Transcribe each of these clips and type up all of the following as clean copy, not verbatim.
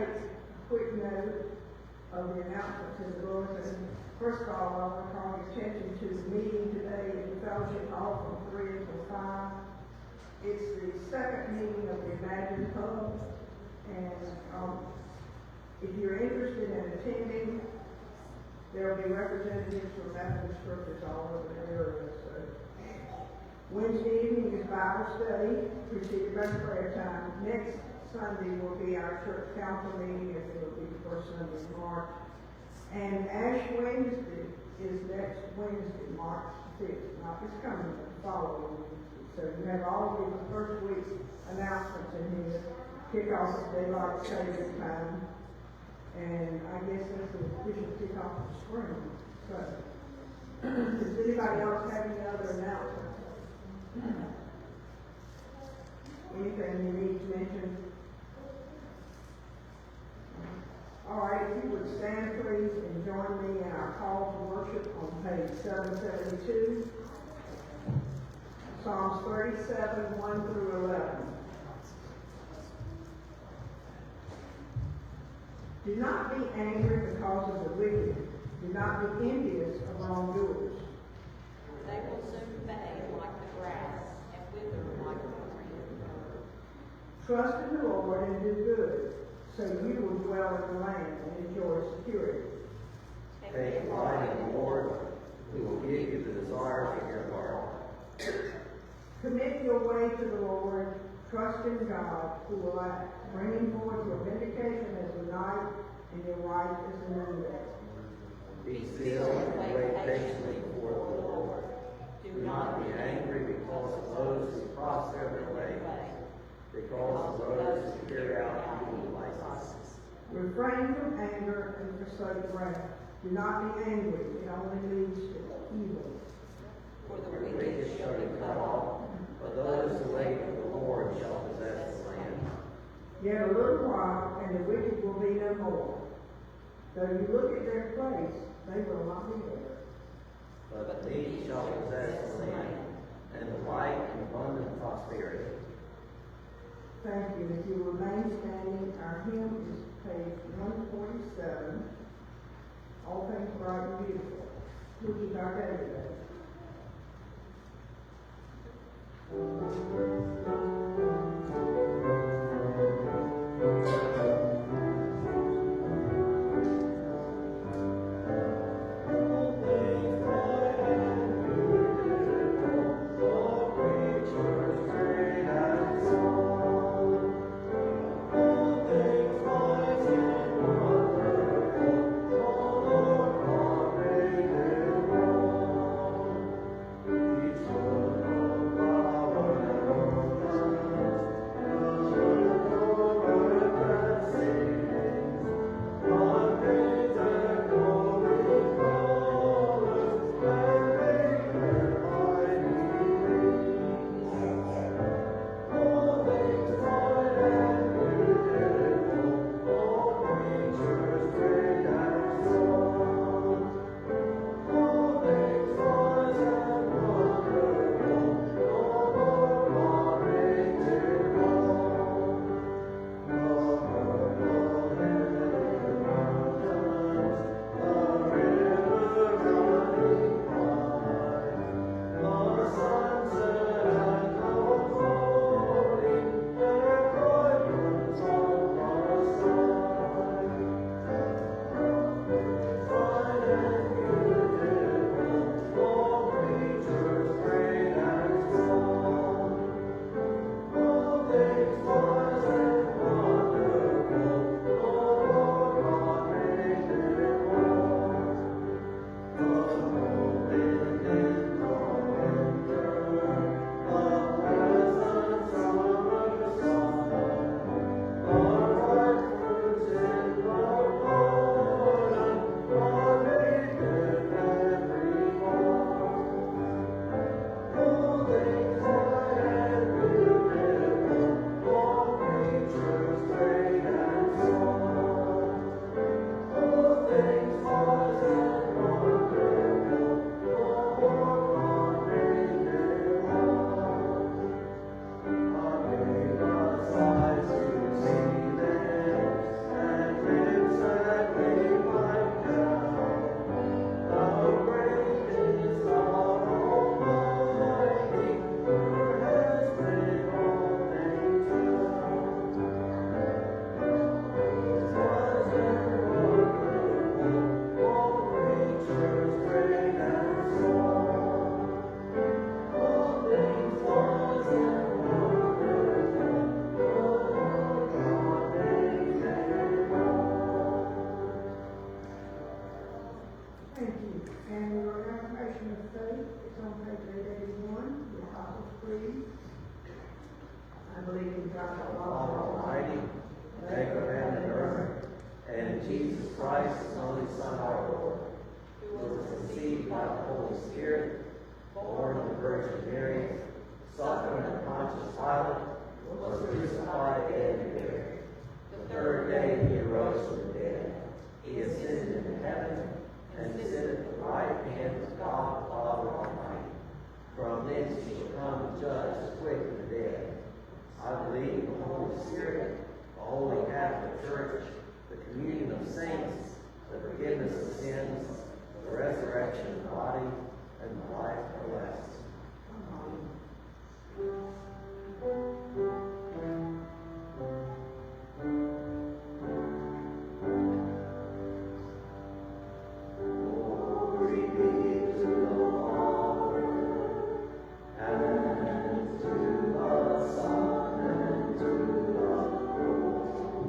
take a quick note of the announcements in the bulletin. First of all, I want to call your attention to the meeting today at the Fellowship Hall from 3 until 5. It's the second meeting of the Imagine Hub, and if you're interested in attending, there will be representatives from Baptist churches all over the area. So Wednesday evening is Bible study, preceded by prayer time. Next Sunday will be our church council meeting, as it will be the first Sunday in March. And Ash Wednesday is next Wednesday, March 5th, not this coming, but the following Wednesday. So you have all of the first week's announcements in here. Kickoff at daylight saving time. And I guess that's the official kickoff of the spring. So, does anybody else have any other announcements? Anything you need to mention? All right, if you would stand please and join me in our call to worship on page 772, Psalms 37, 1 through 11. Do not be angry because of the wicked. Do not be envious of wrongdoers. They will soon fade like the grass and wither like the green herb. Trust in the Lord and do good, so you will dwell in the land and enjoy security. Take delight in the Lord, who will give you the desires of your heart. Commit your way to the Lord. Trust in God, who will act, bringing forth your vindication as the night and your right as the noonday. Be still and wait patiently for the Lord. Do not be angry because of those who cross their way, because of those who carry out evil devices. Refrain from anger and forsake wrath. Do not be angry, it only leads to evil. For the wicked shall be cut off, but those who wait for the Lord shall possess the land. Yet a little while, and the wicked will be no more. Though you look at their place, they will not be there. But these shall possess the land, and delight in abundant prosperity. Thank you. If you remain standing, our hymn is page 147. All things bright and beautiful, which is our day today. Jesus Christ, his only Son, our Lord, who was conceived by the Holy Spirit, born of the Virgin Mary, suffered under Pontius Pilate, was crucified, dead, and buried. The third day he arose from the dead. He ascended into heaven, and sitteth at the right hand of God the Father Almighty. From thence he shall come to judge the quick and the dead. I believe in the Holy Spirit, the Holy Catholic Church, the communion of saints, the forgiveness of sins, the resurrection of the body, and the life everlasting. Glory be to the Father, and to the Son, and to the Holy Ghost,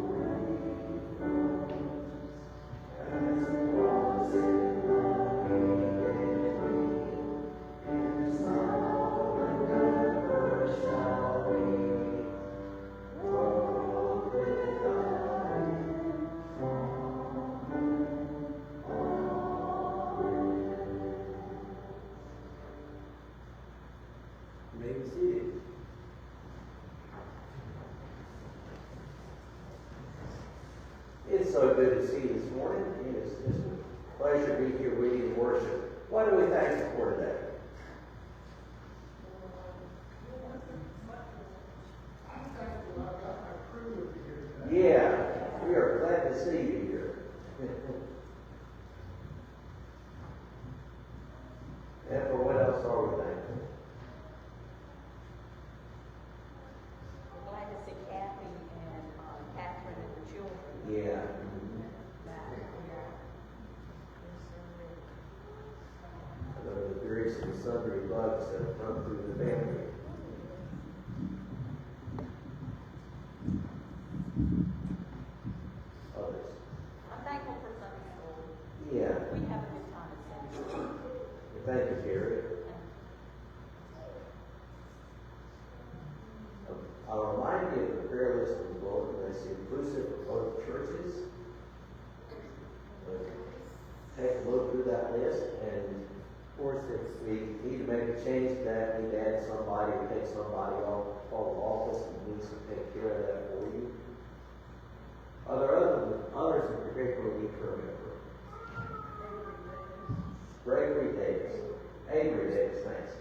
as it was in the beginning, is now, and ever shall be, world without end. You may be seated. It's so good to see you this morning. It's a pleasure to be here with you in worship. What do we thank you for today? Yeah, we are glad to see you here. And for what else are we thankful? We're glad to see Kathy and Catherine and the children. Yeah. Back. I know that there is some sundry bugs that have come through the family. Others. I'm thankful for Sunday school. Yeah. We have a good time at Sunday school. Thank you, Gary. I'll remind you of the prayer list of the bulletin that's inclusive of both churches. Take a look through that list, and of course, if we need to make a change to that, we need to add somebody or take somebody off the office, and needs to take care of that for you. Others in particular we need to remember. Gregory Davis. Avery Davis, thanks.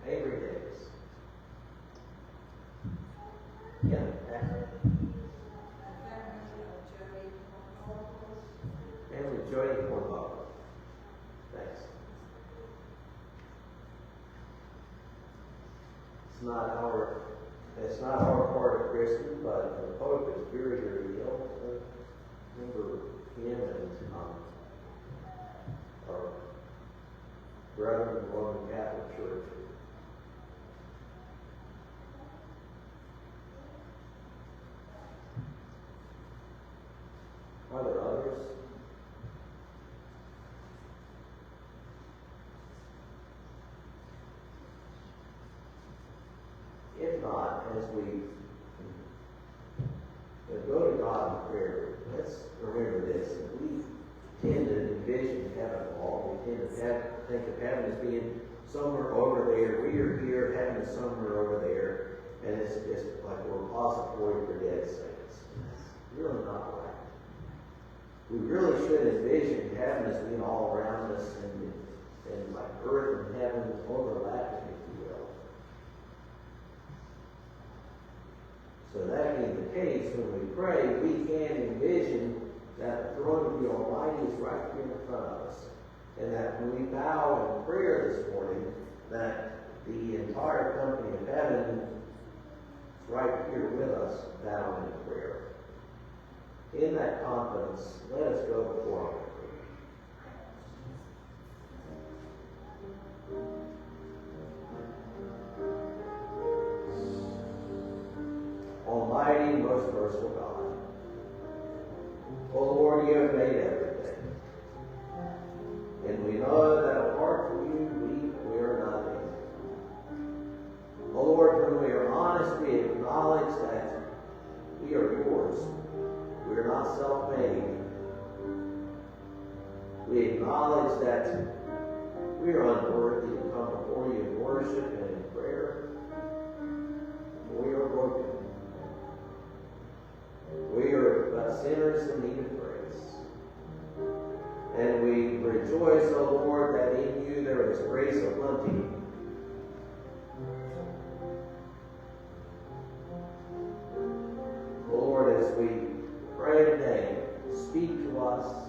Avery Davis. Yeah. Family Jody Cornwall. Thanks. It's not our part of Christian, but the Pope is very, very ill. Remember him and our brethren in the Roman Catholic Church. Are there others? If not, as we go to God in prayer, let's remember this. We tend to envision heaven all. We tend to think of heaven as being somewhere over there. We are here, heaven is somewhere over there, and it's like a repository for dead saints. That's really not right. We really should envision heaven as being all around us, and like earth and heaven overlapping, if you will. So that being the case, when we pray, we can envision that the throne of the Almighty is right here in front of us. And that when we bow in prayer this morning, that the entire company of heaven is right here with us, bowing in prayer. In that confidence, let us go before our prayer. Almighty and most merciful God, O Lord, you have made everything. And we know that apart from you, we are nothing. O Lord, when we are honest, we acknowledge that we are yours. We are not self-made. We acknowledge that we are unworthy to come before you in worship and in prayer. We are broken. We are but sinners in need of grace. And we rejoice, O Lord, that in you there is grace aplenty. Lord, as we pray today, speak to us.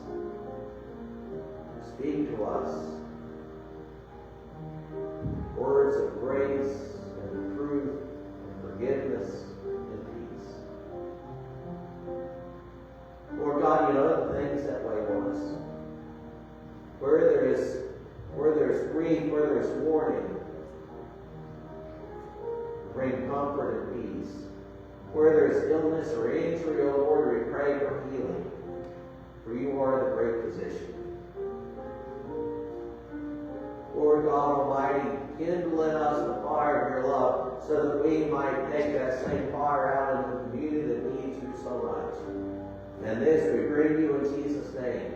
Speak to us. Words of grace and truth and forgiveness and peace. Lord God, you know the things that weigh on us. Where there's grief, where there's mourning, bring comfort and peace. Where there's illness or injury, O Lord, we pray for healing. For you are the great physician. Lord God Almighty, kindle in us the fire of your love, so that we might take that same fire out into the community that needs you so much. And this we bring you in Jesus' name.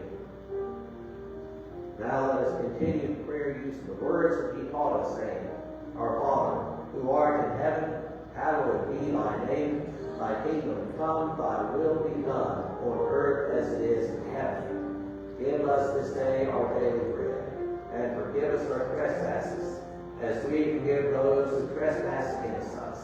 Now let us continue in prayer using the words that he taught us, saying, Our Father, who art in heaven, hallowed be thy name. Thy kingdom come, thy will be done, on earth as it is in heaven. Give us this day our daily bread, and forgive us our trespasses, as we forgive those who trespass against us.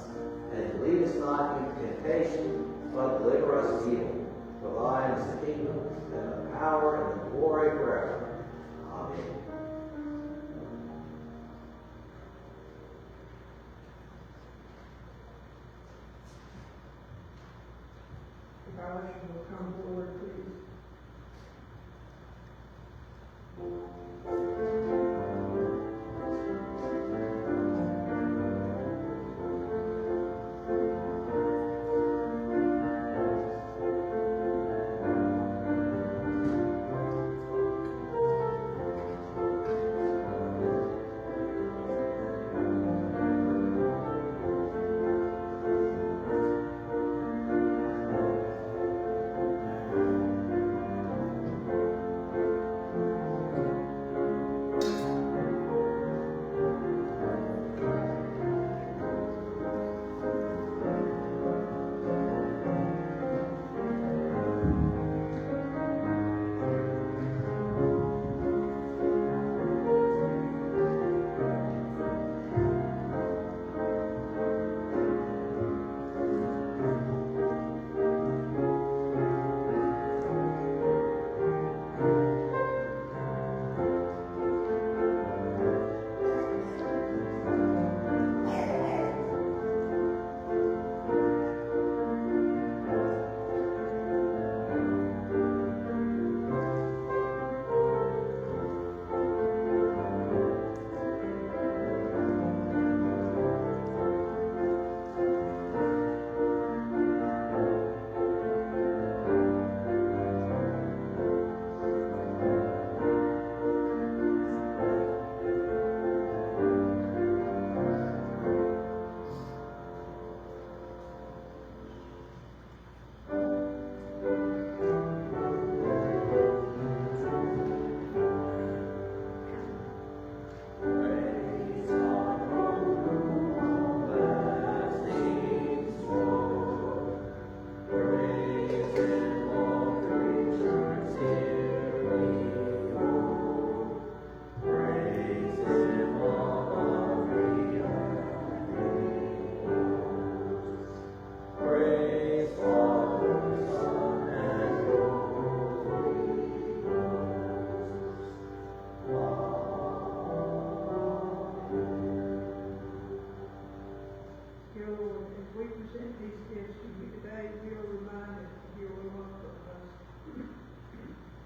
And lead us not into temptation, but deliver us from evil. For thine is the kingdom, and the power, and the glory forever. Amen. If our usher will come forward, please.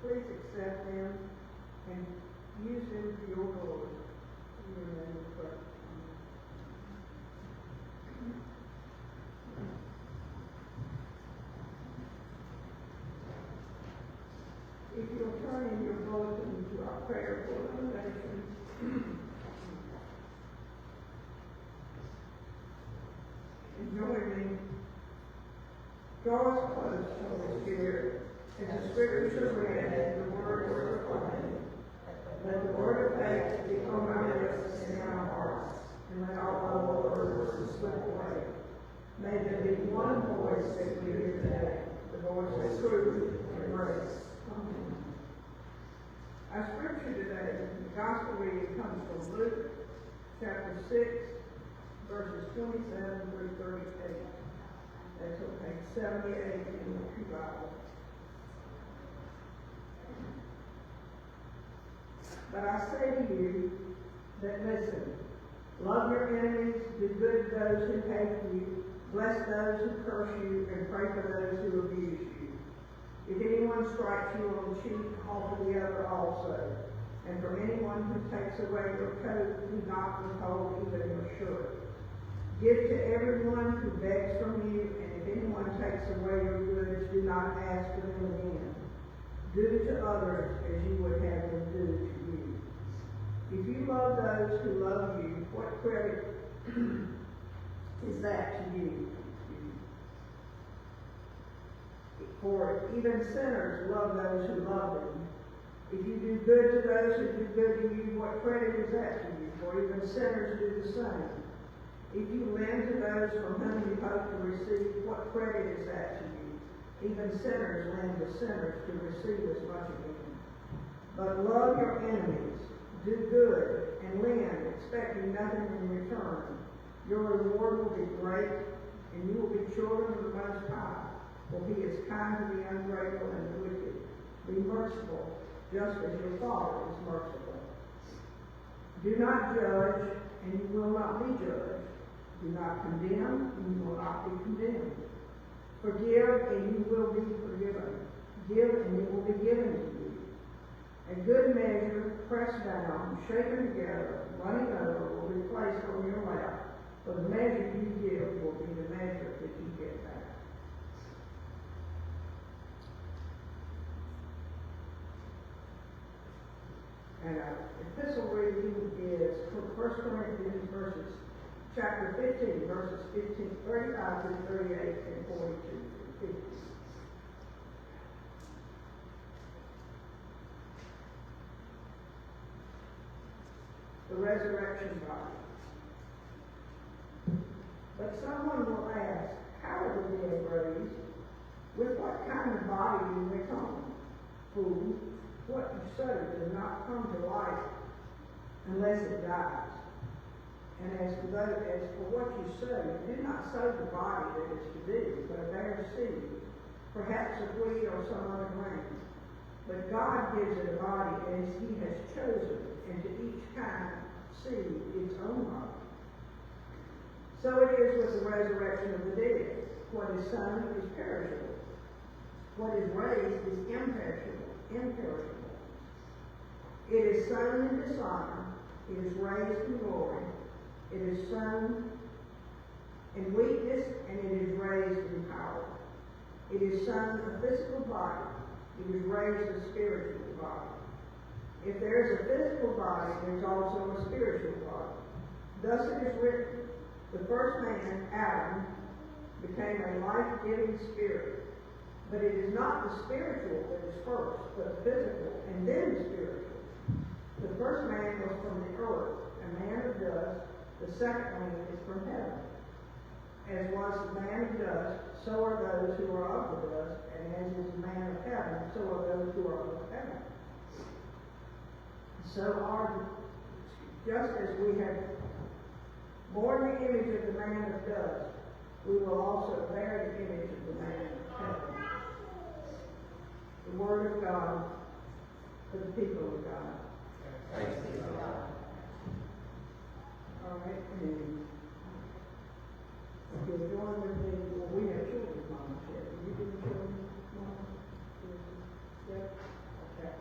Please accept them and use them for your glory. In your name we pray. If you'll turn in your bulletin to our prayer for the nation, and join me. Draw us close, Holy Spirit, as the scriptures are read and the words are proclaimed. gospel reading comes from Luke, chapter 6, verses 27 through 38. That's on page 78 in the Pew Bible. But I say to you that listen, love your enemies, do good to those who hate you, bless those who curse you, and pray for those who abuse you. If anyone strikes you on the cheek, offer the other also. And from anyone who takes away your coat, do not withhold even your shirt. Give to everyone who begs from you, and if anyone takes away your goods, do not ask for them again. Do to others as you would have them do to you. If you love those who love you, what credit is that to you? For even sinners love those who love them. If you do good to those who do good to you, what credit is that to you? For even sinners do the same. If you lend to those from whom you hope to receive, what credit is that to you? Even sinners lend to sinners to receive as much again. But love your enemies, do good, and lend, expecting nothing in return. Your reward will be great, and you will be children of the Most High, for He is kind to the ungrateful and the wicked. Be merciful, just as your Father is merciful. Do not judge, and you will not be judged. Do not condemn, and you will not be condemned. Forgive, and you will be forgiven. Give, and it will be given to you. A good measure, pressed down, shaken together, running over, will be placed on your lap. For the measure you give will be the measure that you get back. And our epistle reading is 1 Corinthians chapter 15, verses 35 through 38 and 42 through 50. The resurrection body. But someone will ask, how are the dead raised? With what kind of body do they come? Fool, what you sow does not come to life unless it dies. And as for what you sow, you do not sow the body that is to be, but a bare seed, perhaps of wheat or some other grain. But God gives it a body as He has chosen, and to each kind seed its own body. So it is with the resurrection of the dead. What is sown is perishable. What is raised is imperishable. It is sown in dishonor. It is raised in glory. It is sown in weakness, and it is raised in power. It is sown a physical body. It is raised a spiritual body. If there is a physical body, there is also a spiritual body. Thus it is written, the first man, Adam, became a life-giving spirit. But it is not the spiritual that is first, but the physical, and then the spiritual. The first man was from the earth, a man of dust. The second man is from heaven. As was the man of dust, so are those who are of the dust, and as is the man of heaven, so are those who are of heaven. Just as we have borne the image of the man of dust, we will also bear the image of the man of heaven. The word of God for the people of God. Thanks be to God. All right, and okay, join with me. Well, we have children, Mama said. You do children, Mama? Yep. Okay.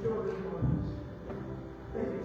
Children, Mama. Thank you.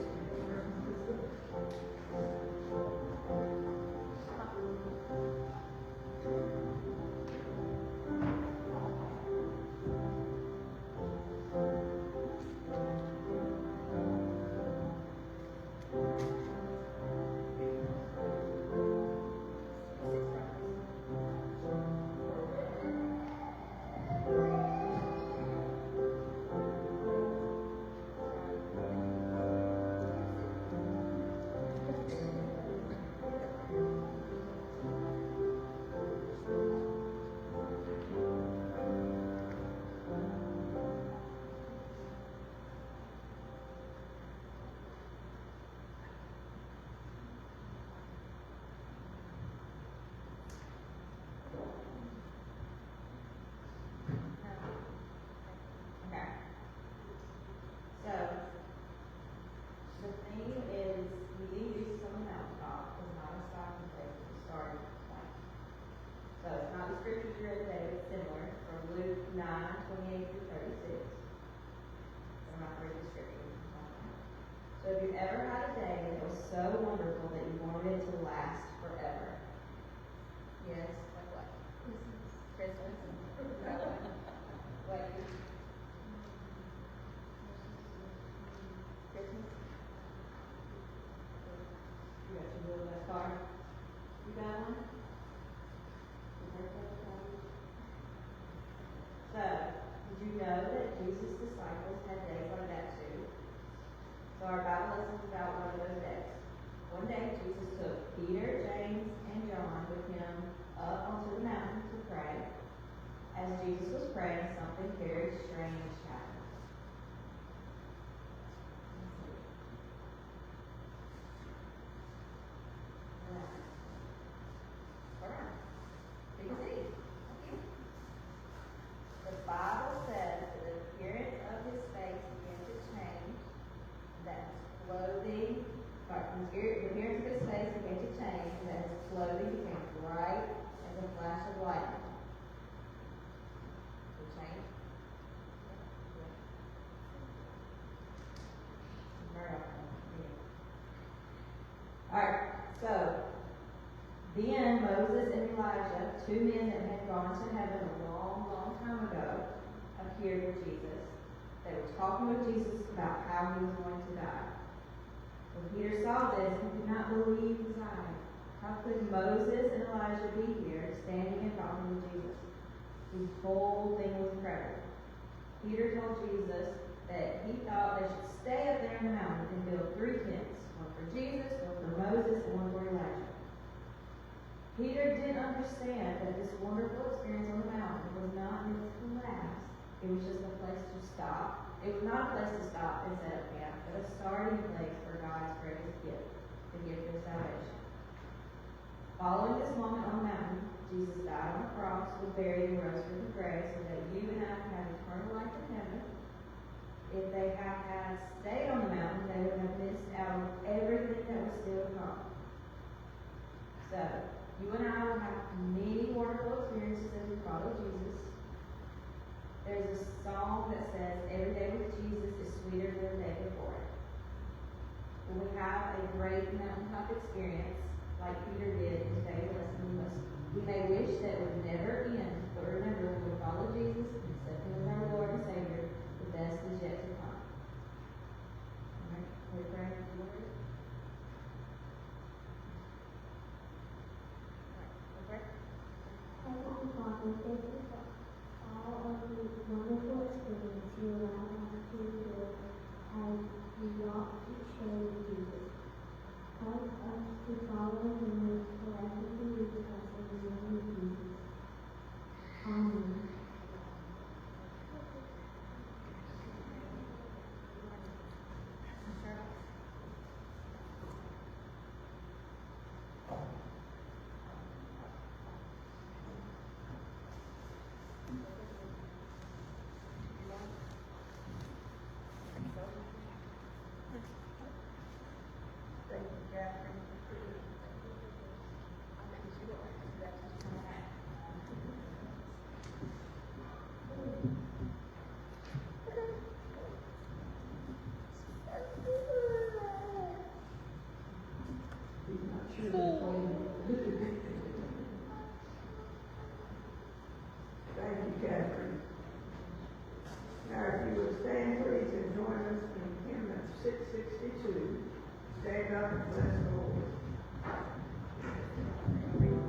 ever had a day that was so wonderful that you wanted it to last forever? Yes, like what? Christmas. What? Christmas? You got your little best card? You got one? Your birthday card? So, did you know that Jesus' disciples had days like that too? So our Bible lesson is about one of those days. One day Jesus took Peter, James, and John with him up onto the mountain to pray. As Jesus was praying, something very strange happened. Alright. Take a seat. The Bible says that the appearance of his face began to change, that his clothing, the appearance of his face began to change, and that his clothing became bright as a flash of lightning. It changed? Alright, so then Moses and Elijah, two men that had gone to heaven a long, long time ago, appeared with Jesus. They were talking with Jesus about how he was going to die. When Peter saw this, he could not believe his eyes. How could Moses and Elijah be here, standing and talking with Jesus? The whole thing was incredible. Peter told Jesus that he thought they should stay up there in the mountain and build 3 tents, one for Jesus, one for Moses, and one for Elijah. Peter didn't understand that this wonderful experience on the mountain was not meant to last. It was just a place to stop. It was not a place to stop and set up camp, but a starting place for God's greatest gift, the gift of salvation. Following this moment on the mountain, Jesus died on the cross, was buried, and rose from the grave so that you and I can have eternal life in heaven. If they had stayed on the mountain, they would have missed out on everything that was still to come. So, you and I will have many wonderful experiences as we follow Jesus. There's a song that says, every day with Jesus is sweeter than the day before it. When we have a great mountaintop experience, like Peter did in today's lesson, we may wish that it would never end, but remember, when we follow Jesus and accept him as our Lord and Savior, the best is yet to come. Alright, we're praying for the Lord. Heavenly Father, thank you for all of the wonderful experience you allowed us to live as we walk each day with Jesus. Help us to follow him wherever he leads us in the name of Jesus. Amen. Thank you, Catherine. He's not sure they're playing. Thank you, Catherine. Now, if you would stand, please, and join us in hymn 662. Stand up and bless the Lord. Thank you.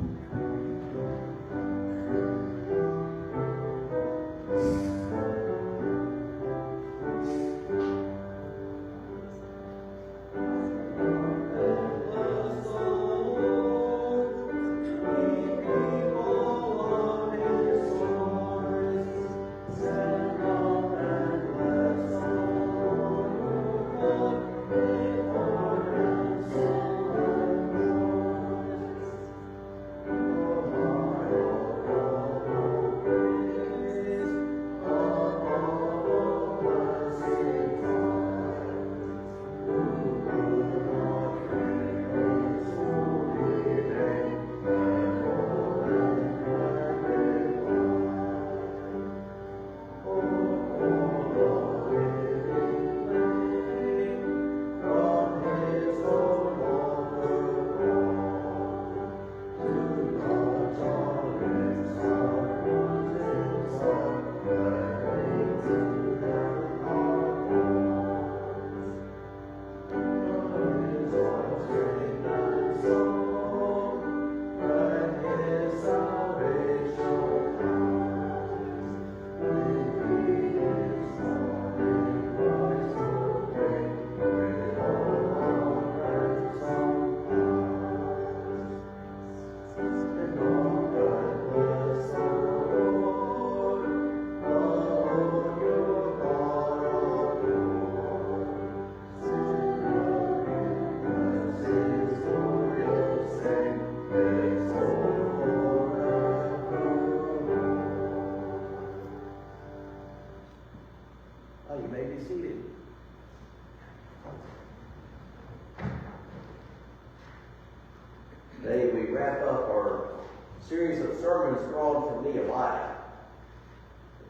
sermon is drawn from Nehemiah.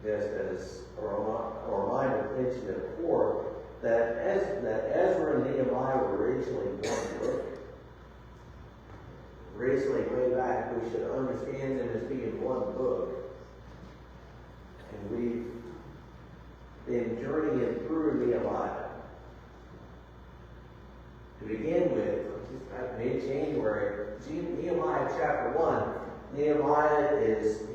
Just as a reminder, mentioned it before, that Ezra and Nehemiah were originally one book. Originally, way back, we should understand them as being one book. And we've been journeying through Nehemiah. To begin with, just about mid-January, Nehemiah chapter 1. Nehemiah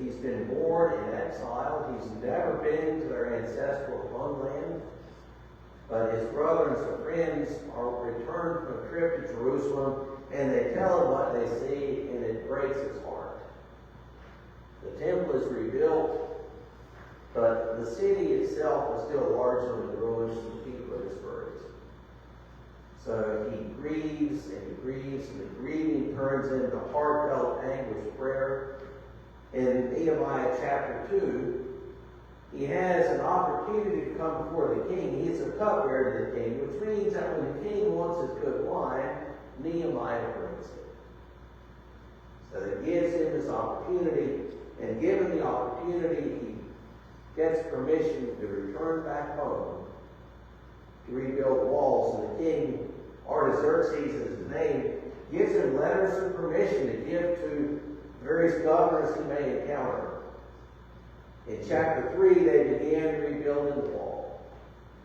he's been born in exile. He's never been to their ancestral homeland. But his brothers and friends are returned from a trip to Jerusalem, and they tell him what they see, and it breaks his heart. The temple is rebuilt, but the city itself is still largely in ruins, and the people are discouraged. So he grieves, and he grieves, and the grieving turns into heartfelt anguish prayer. In Nehemiah chapter 2, he has an opportunity to come before the king. He's a cupbearer to the king, which means that when the king wants his good wine, Nehemiah brings it. So it gives him this opportunity, and given the opportunity, he gets permission to return back home to rebuild walls. And the king, Artaxerxes is his name, gives him letters of permission to give to various governors he may encounter. In chapter 3, they began rebuilding the wall.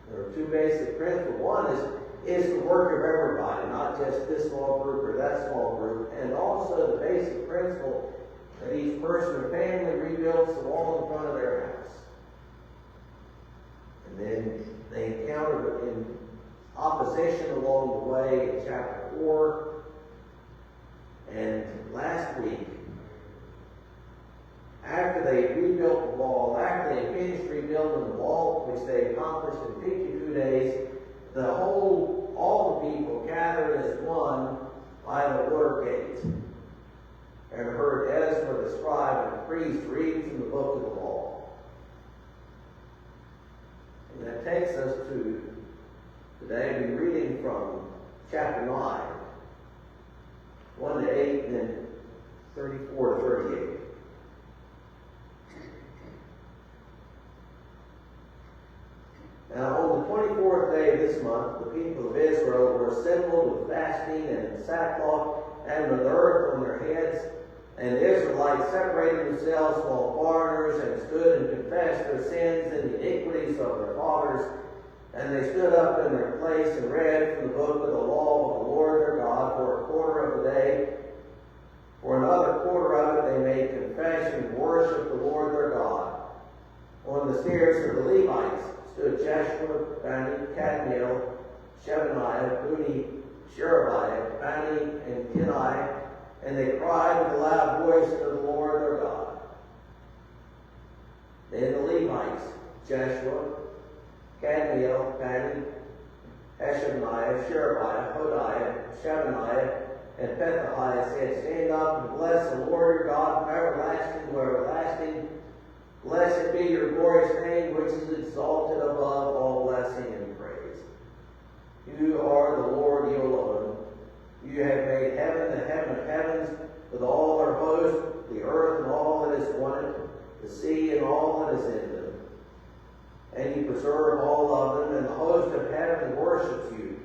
There are two basic principles. One is the work of everybody, not just this small group or that small group. And also the basic principle that each person or family rebuilds the wall in front of their house. And then they encountered in opposition along the way in chapter 4. And last week, after they rebuilt the wall, after they finished rebuilding the wall, which they accomplished in 52 days, all the people gathered as one by the water gate and heard Ezra the scribe and the priest read from the book of the law. And that takes us to today. We're reading from chapter 9, 1 to 8, and then 34 to 38. Now, on the 24th day of this month, the people of Israel were assembled with fasting and sackcloth and with earth on their heads. And the Israelites separated themselves from all foreigners and stood and confessed their sins and the iniquities of their fathers. And they stood up in their place and read from the book of the law of the Lord their God for a quarter of the day. For another quarter of it they made confession and worshiped the Lord their God. On the stairs of the Levites stood Jeshua, Bani, Kadmiel, Shebaniah, Buni, Sherebiah, Bani, and Kenai, and they cried with a loud voice to the Lord their God. Then the Levites, Jeshua, Kadmiel, Bani, Hashabniah, Sherebiah, Hodiah, Shebaniah, and Pethahiah said, "Stand up and bless the Lord your God from everlasting to everlasting. Blessed be your glorious name, which is exalted above all blessing and praise. You are the Lord, you alone. You have made heaven, the heaven of heavens, with all their host, the earth and all that is on it, the sea and all that is in them. And you preserve all of them, and the host of heaven worships you.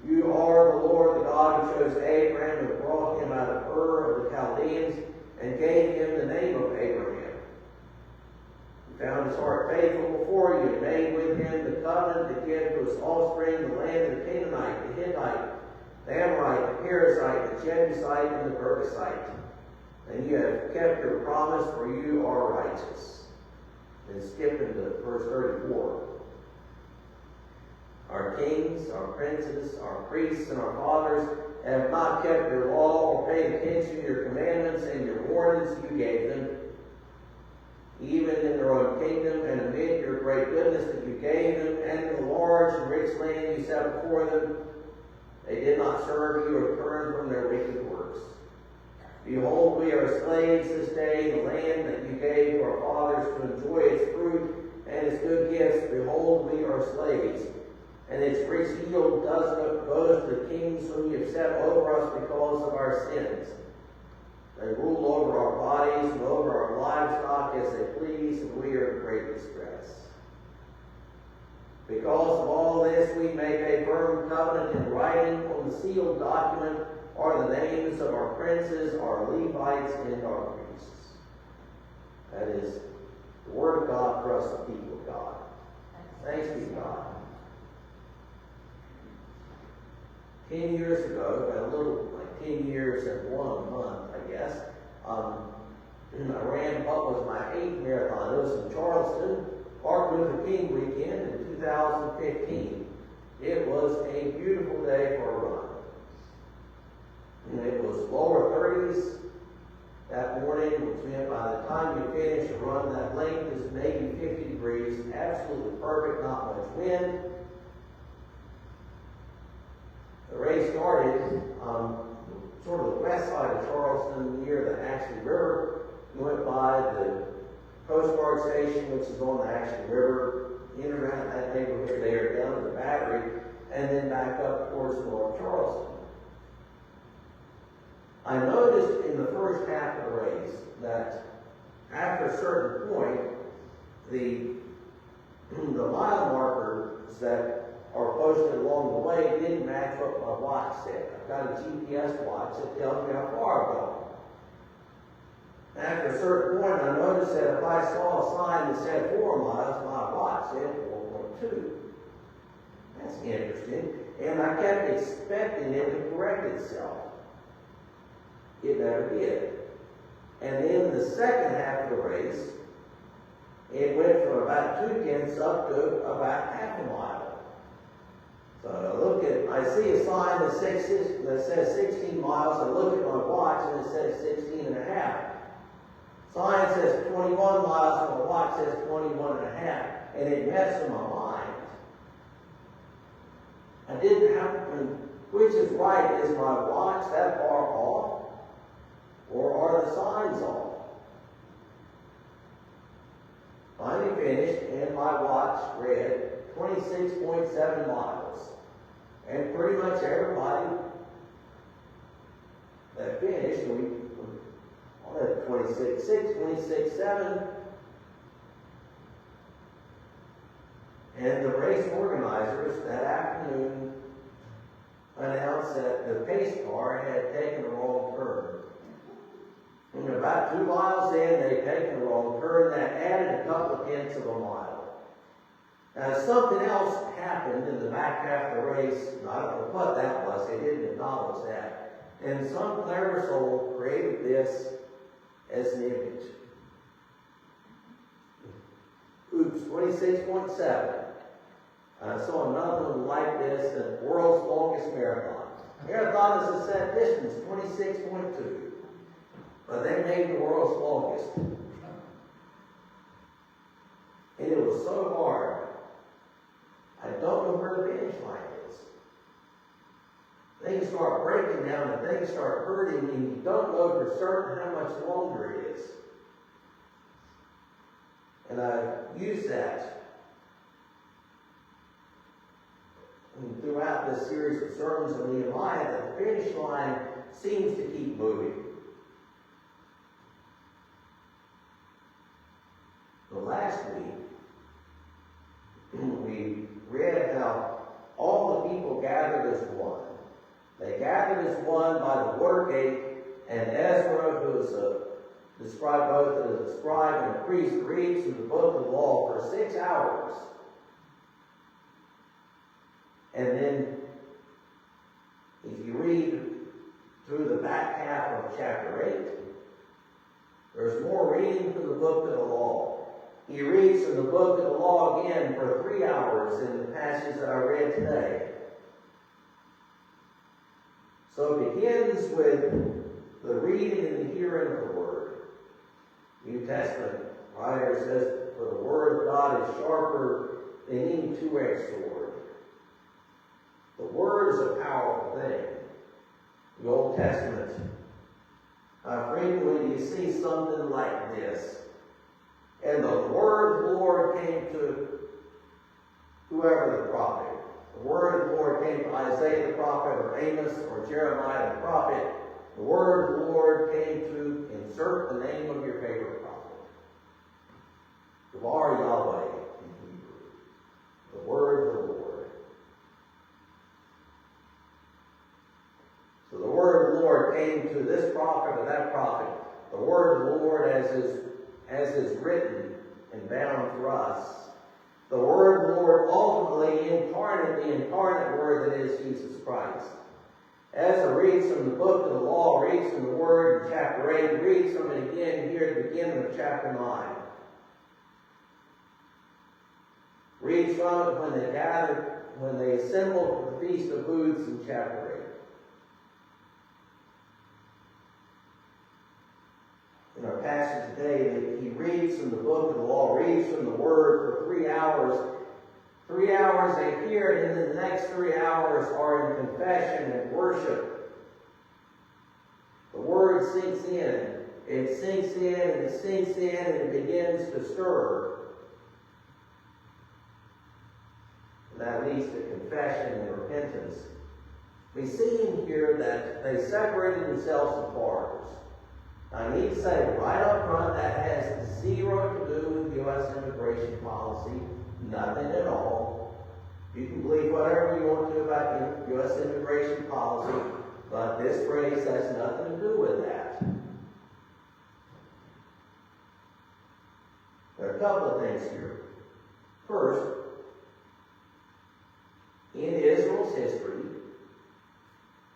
You are the Lord, the God who chose Abraham and brought him out of Ur of the Chaldeans, and gave him the name of Abraham. Found his heart faithful before you, and made with him the covenant to give to his offspring the land of the Canaanite, the Hittite, the Amorite, the Perizzite, the Jebusite, and the Girgasite. And you have kept your promise, for you are righteous." Then skip into verse 34. Our kings, our princes, our priests, and our fathers have not kept your law or paid attention to your commandments and your warnings you gave them. Even in their own kingdom, and amid your great goodness that you gave them, and in the large and rich land you set before them, they did not serve you or turn from their wicked works. Behold, we are slaves this day in the land that you gave to our fathers to enjoy its fruit and its good gifts. Behold, we are slaves, and its rich yield does not go to the kings whom you have set over us because of our sins. They rule over our bodies and over our livestock as they please, and we are in great distress. Because of all this, we make a firm covenant in writing. On the sealed document are the names of our princes, our Levites, and our priests. That is the word of God for us, the people of God. Thanks be to God. 10 years ago, about a little like 10 years and 1 month, I guess, I ran what was my 8th marathon. It was in Charleston, Martin Luther King weekend in 2015. It was a beautiful day for a run. And it was lower 30s that morning, which meant by the time you finish a run, that length is maybe 50 degrees, absolutely perfect, not much wind. The race started sort of the west side of Charleston near the Ashley River. You went by the Coast Guard station, which is on the Ashley River, in and around that neighborhood there, down to the Battery, and then back up towards North Charleston. I noticed in the first half of the race that after a certain point, the mile markers that are posted along the way didn't match what my watch said. I've got a GPS watch that tells me how far I've gone. After a certain point, I noticed that if I saw a sign that said 4 miles, my watch said 4.2. That's interesting. And I kept expecting it to correct itself. It never did. And then the second half of the race, it went from about 0.2 up to about half a mile. So I see a sign that says 16 miles. I look at my watch and it says 16 and a half. Sign says 21 miles and my watch says 21 and a half. And it messed with my mind. I didn't have which is right? Is my watch that far off? Or are the signs off? Finally finished, and my watch read 26.7 miles. And pretty much everybody that finished, we at 26.6, 26.7. And the race organizers that afternoon announced that the pace car had taken a wrong turn. And about 2 miles in, they'd taken a wrong turn that added a couple of tenths of a mile. Now, something else happened in the back half of the race. I don't know what that was. They didn't acknowledge that. And some clever soul created this as an image. Oops, 26.7. I saw another one like this, the world's longest marathon. Marathon is a set distance, 26.2. But they made the world's longest. And it was so hard. I don't know where the finish line is. Things start breaking down and things start hurting, and you don't know for certain how much longer it is. And I use that throughout this series of sermons on Nehemiah, that the finish line seems to keep moving. But last week, we read how all the people gathered as one. They gathered as one by the water gate, and Ezra, who is described both as a scribe and a priest, reads from the book of the law for 6 hours. And then, if you read through the back half of chapter 8, there's more reading from the book of the law. He reads from the book of the law again for 3 hours in the passage that I read today. So it begins with the reading and the hearing of the word. New Testament writer says, for the word of God is sharper than any two-edged sword. The word is a powerful thing. The Old Testament, frequently you see something like this. And the word of the Lord came to whoever the prophet. The word of the Lord came to Isaiah the prophet, or Amos, or Jeremiah the prophet. The word of the Lord came to insert the name of your favorite prophet. Devar Yahweh in Hebrew. The word of the Lord. So the word of the Lord came to this prophet or that prophet. The word of the Lord as is written and bound for us. The word of the Lord ultimately incarnate, the incarnate word that is Jesus Christ. Ezra reads from the book of the law, reads from the word in chapter 8, reads from it again here at the beginning of chapter 9. Reads from it when they gathered, when they assembled for the Feast of Booths in chapter 8. In our passage today, he reads from the book of the law, reads from the word for 3 hours. 3 hours they hear it, and then the next 3 hours are in confession and worship. The word sinks in. It sinks in, and it sinks in, and it begins to stir. And that leads to confession and repentance. We see in here that they separated themselves in foreigners. I need to say right up front that has zero to do with U.S. immigration policy, nothing at all. You can believe whatever you want to about U.S. immigration policy, but this phrase has nothing to do with that. There are a couple of things here. First, in Israel's history,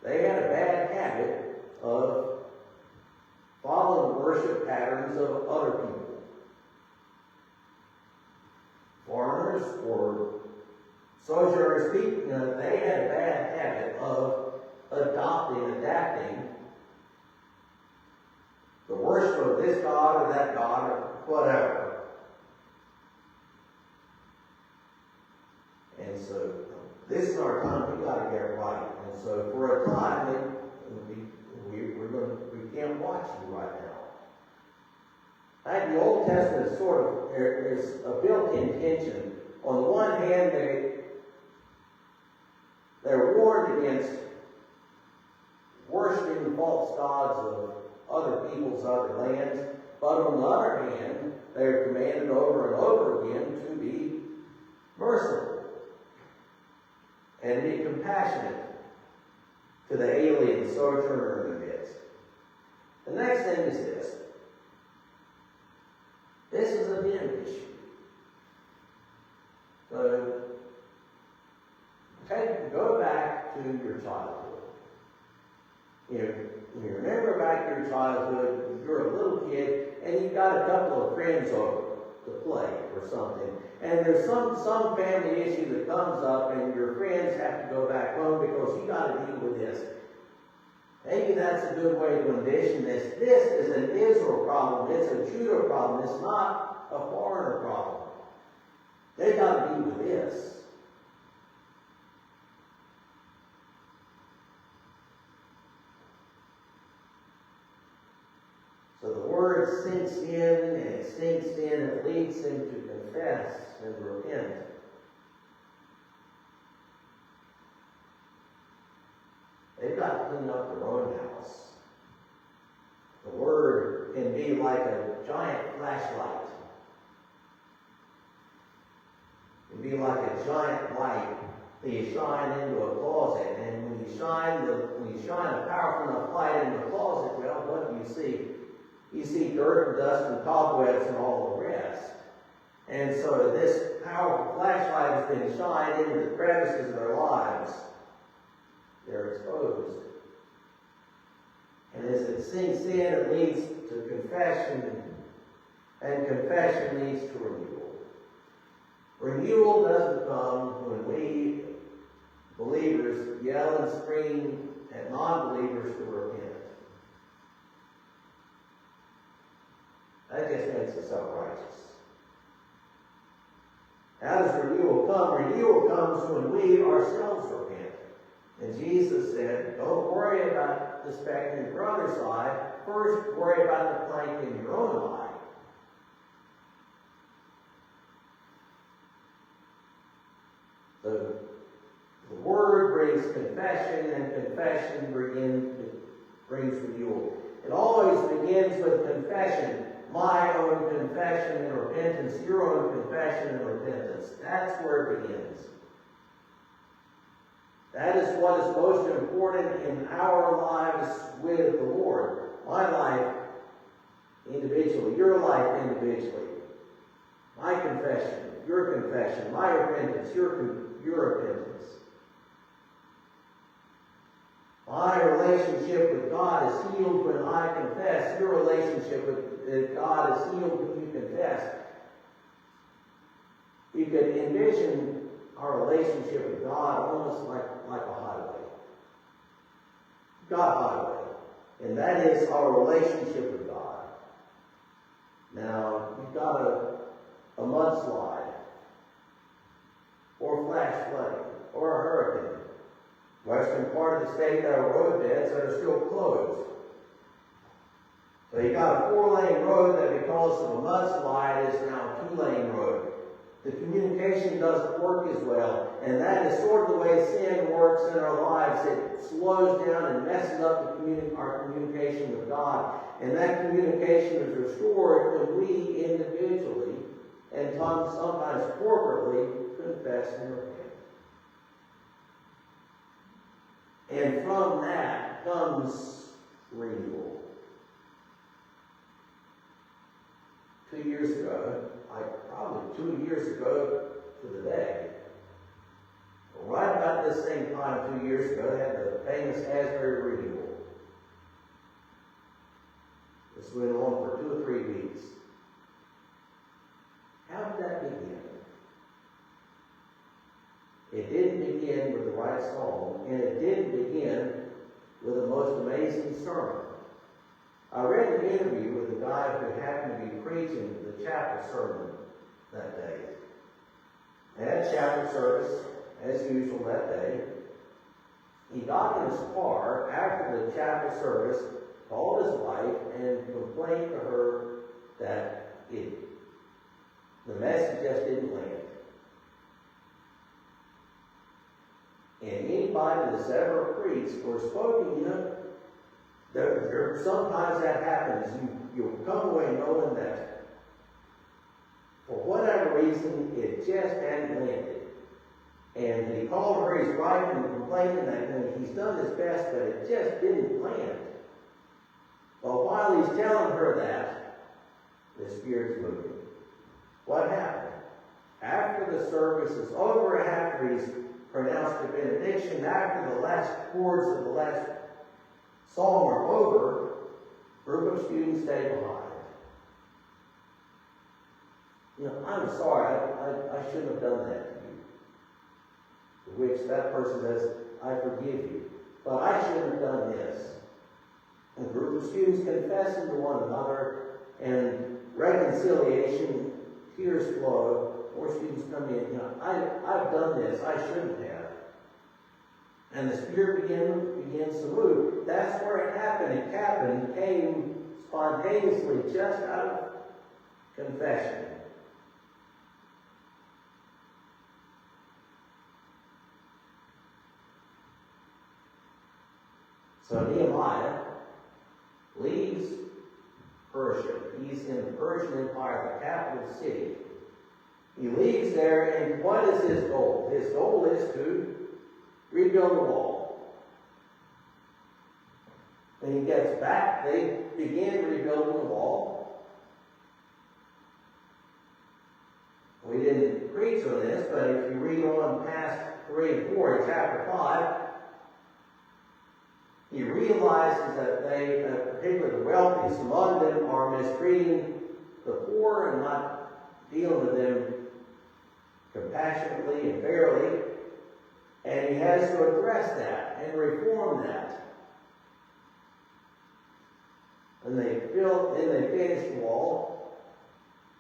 they had a bad habit of following worship patterns of other people. Foreigners or sojourners, people, they had a bad habit of adapting the worship of this god or that god or whatever. And so, this is our time, we got to get right. And so, for a time, we can't watch you right now. I think the Old Testament is sort of, there is a built-in tension. On the one hand, they're warned against worshiping false gods of other people's other lands, but on the other hand, they're commanded over and over again to be merciful and be compassionate to the alien sojourner in the midst. The next thing is this. This is a dim issue. So, go back to your childhood. When you remember back to your childhood, you're a little kid, and you've got a couple of friends over to play or something. And there's some family issue that comes up, and your friends have to go back home because you got to deal with this. Maybe that's a good way to envision this. This is an Israel problem. It's a Judah problem. It's not a foreigner problem. They got to deal with this. So the word sinks in, and it sinks in, and it leads them to confess and repent. They've got to clean up their own house. The word can be like a giant flashlight. It can be like a giant light that you shine into a closet. And when you shine a powerful enough light into a closet, well, what do you see? You see dirt and dust and cobwebs and all the rest. And so this powerful flashlight has been shined into the crevices of their lives. They're exposed. And as it sinks in, it leads to confession, and confession leads to renewal. Renewal doesn't come when we, believers, yell and scream at non-believers to repent. That just makes us self-righteous. How does renewal come? Renewal comes when we ourselves repent. And Jesus said, don't worry about the speck in your brother's eye. First, worry about the plank in your own eye. The word brings confession, and confession brings renewal. It always begins with confession. My own confession and repentance, your own confession and repentance. That's where it begins. That is what is most important in our lives with the Lord. My life individually, your life individually. My confession, your confession, my repentance, your repentance. My relationship with God is healed when I confess. Your relationship with God is healed when you confess. You could envision our relationship with God almost like a highway. God highway. And that is our relationship with God. Now, you've got a mudslide, or flash flooding, or a hurricane. Western part of the state, there are road beds that are still closed. So you got a 4-lane road that because of a mudslide is now a 2-lane road. The communication doesn't work as well. And that is sort of the way sin works in our lives. It slows down and messes up our communication with God. And that communication is restored when we individually, and sometimes corporately, confess and repent. And from that comes renewal. 2 years ago, probably 2 years ago to the day, right about this same time 2 years ago, they had the famous Asbury renewal. This went on for 2 or 3 weeks. How did that begin? It didn't begin with the right song, and it didn't begin with the most amazing sermon. I read an interview with a guy who happened to be preaching the chapel sermon that day. They had chapel service, as usual, that day. He got in his car after the chapel service, called his wife, and complained to her that the message just didn't land. And anybody that's ever preached or spoken, there sometimes that happens. You'll come away knowing that for whatever reason, it just hadn't landed. And he called her, his wife, and complaining that he's done his best, but it just didn't land. Well, while he's telling her that, the Spirit's moving. What happened? After the service is over, after he's pronounced the benediction, after the last chords of the last song are over, a group of students stay behind. I'm sorry, I shouldn't have done that to you. To which that person says, I forgive you. But I shouldn't have done this. And a group of students confessing to one another, and reconciliation, tears flow. More students come in, I've done this, I shouldn't have. And the Spirit begins to move. That's where it happened. It came spontaneously just out of confession. So Nehemiah leaves Persia. He's in the Persian Empire, the capital city. He leaves there, and what is his goal? His goal is to rebuild the wall. When he gets back, they begin rebuilding the wall. We didn't preach on this, but if you read on past 3 and 4 in chapter 5, he realizes that they, particularly the wealthiest among them, are mistreating the poor and not dealing with them compassionately and fairly. And he has to address that and reform that. And they finish the wall.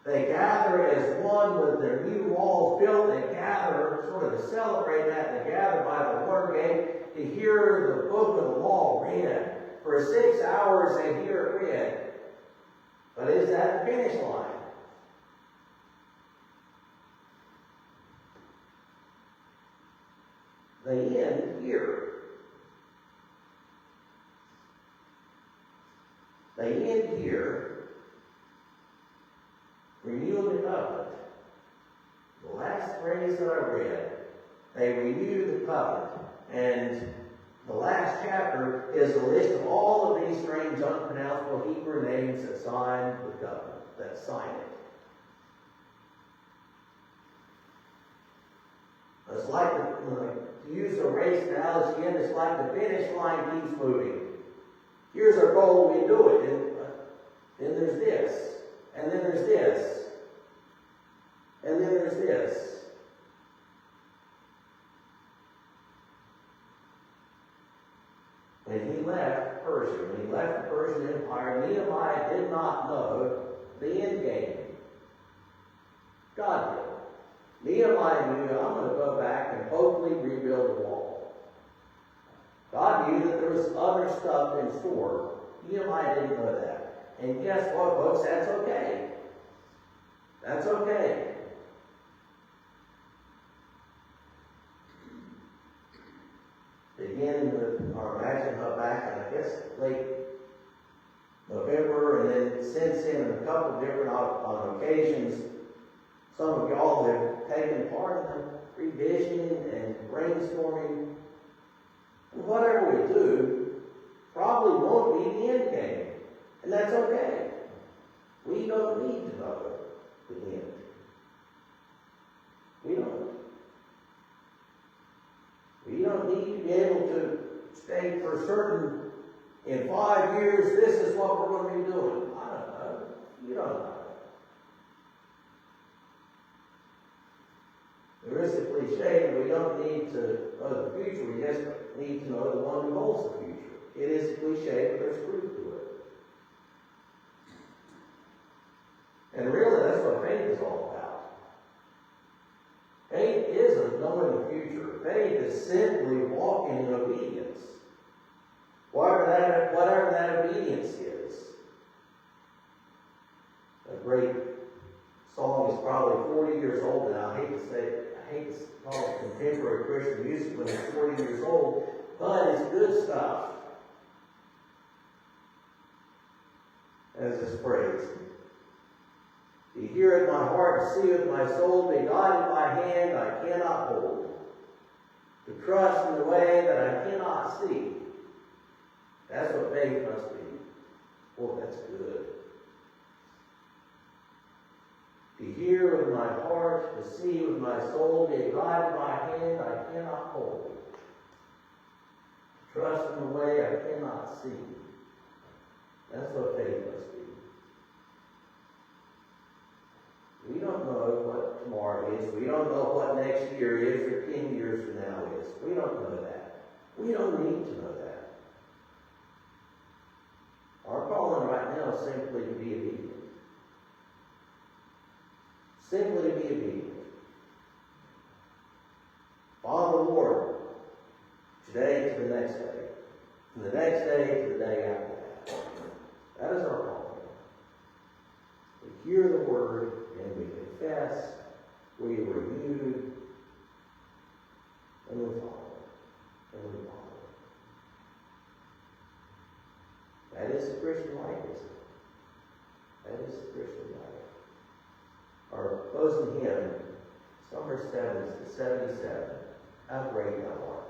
They gather as one with their new walls built. They gather sort of to celebrate that. They gather by the water gate to hear the book of the law read. For 6 hours they hear it read. But is that the finish line? They end here. They end here, renewing the covenant. The last phrase that I read, they renew the covenant. And the last chapter is a list of all of these strange, unpronounceable Hebrew names that sign the covenant, that sign it. It's like, to use a race analogy, it's like the finish line keeps moving. Here's our goal, we do it. And then there's this. And then there's this. And then there's this. When he left Persia, when he left the Persian Empire, Nehemiah did not know the end game. God did. Nehemiah knew, I'm going to go back and hopefully rebuild the wall. God knew that there was other stuff in store. Nehemiah didn't know that. And guess what, folks? That's okay. That's okay. Beginning with, or imagine how back in, I guess, late November, and then since then, in a couple of different on occasions, some of y'all have taken part in the revision and brainstorming. And whatever we do probably won't be the end game. And that's okay. We don't need to know the end. We don't. We don't need to be able to state for certain, in 5 years, this is what we're going to be doing. I don't know. You don't know. There is a cliche that we don't need to know the future, we just need to know the one who holds the future. It is a cliche, but there's truth to it. And really, that's what faith is all about. Faith isn't knowing the future. Faith is simply walking in obedience. Whatever that obedience is. A great song is probably 40 years old now. I hate to call it contemporary Christian music when it's 40 years old, but it's good stuff. As this phrase. To hear in my heart, to see with my soul, be God in my hand I cannot hold. To trust in the way that I cannot see. That's what faith must be. Oh, that's good. To hear with my heart, to see with my soul, be God in my hand I cannot hold. To trust in the way I cannot see. That's what faith must be. We don't know what tomorrow is. We don't know what next year is or 10 years from now is. We don't know that. We don't need to know that. Our calling right now is simply to be obedient. Simply to be obedient. Follow the Lord today to the next day. From the next day to the day after that. That is our calling. We hear the word and we confess, we renew, and we follow. And we follow. That is the Christian life, isn't it? That is the Christian life. Our closing hymn, number 77, How Great Thou Art.